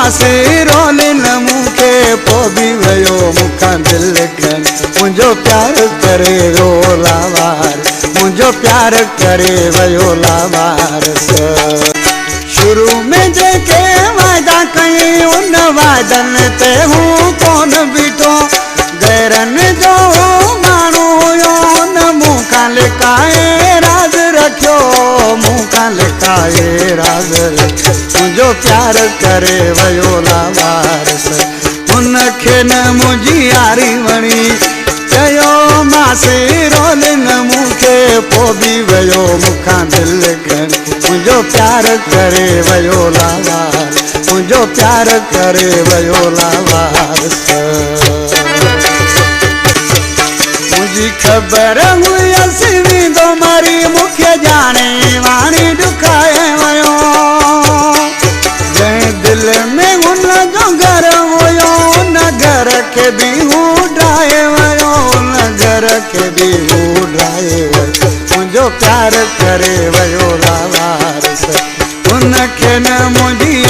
मासे रोले न मुखे पोभी वयो मुखा दिल खन मुझो प्यार करे वो लावार मुझो प्यार करे वयो लावार शुरू में जेके वादा कई उन वादन ते हूँ कौन बीठो गैरन जो मानू यो न मुखा लिकाए राज रखियो मुखा लिकाए राज मुझो प्यार करे वयो लावार उनखे न मुझी यारी वणी चयो मासे रोले न मुखे पोभी वयो मुखा दिल खन मुझो प्यार करे वयो लावार मुझो प्यार करे वयो लावार मुझी खबर हुई असली तो मारी मुखे जाने वाणी दुखाए वयो जै दिल में उन जो घर हुयो न घर के भी उड़ाए वयो न घर के भी उड़ाए वयो मुझो प्यार करे वयो लावार उनखे न मुझी